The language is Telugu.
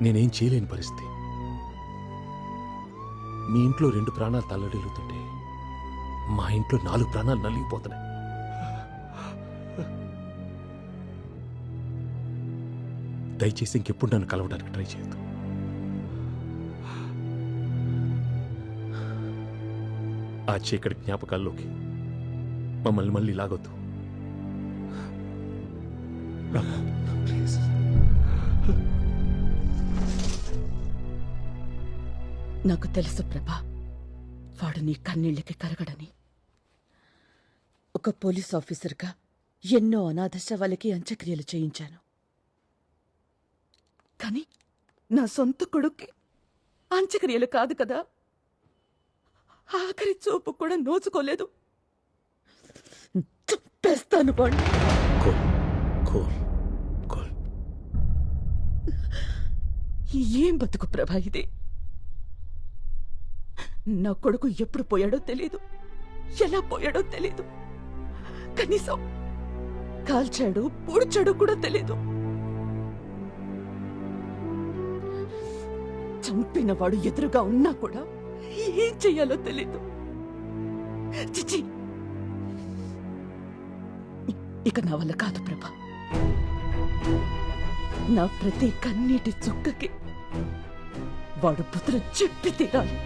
నేనేం చేయలేని పరిస్థితి. మీ ఇంట్లో 2 ప్రాణాలు తల్లడిల్లుతుంటే మా ఇంట్లో 4 ప్రాణాలు నలిగిపోతున్నాయి. దయచేసి ఇంకెప్పుడు నన్ను కలవడానికి ట్రై చేయొద్దు. ఆ చీకటి జ్ఞాపకాల్లోకి మమ్మల్ని మళ్ళీ లాగొద్దు. ప్లీజ్. నాకు తెలుసు ప్రభా, వాడు నీ కన్నీళ్ళకి కరగడని. ఒక పోలీస్ ఆఫీసర్గా ఎన్నో అనాథ శవాలకి అంత్యక్రియలు చేయించాను. కానీ నా సొంత కొడుక్కి అంత్యక్రియలు కాదు కదా, ఆఖరి చూపు కూడా నోచుకోలేదు. చంపేస్తాను వాణ్ణి. ఏం బతుకు ప్రభా ఇది? నా కొడుకు ఎప్పుడు పోయాడో తెలీదు, ఎలా పోయాడో తెలీదు. కనీసం కాల్చాడు పూడ్చాడో కూడా తెలీదు. చంపినవాడు ఎదురుగా ఉన్నా కూడా ఏం చెయ్యాలో తెలీదు. చిచి, ఇక నా వల్ల కాదు ప్రభా. నా ప్రతి కన్నీటి చుక్కకి వాడు పుత్ర చెప్పి తీరాలి.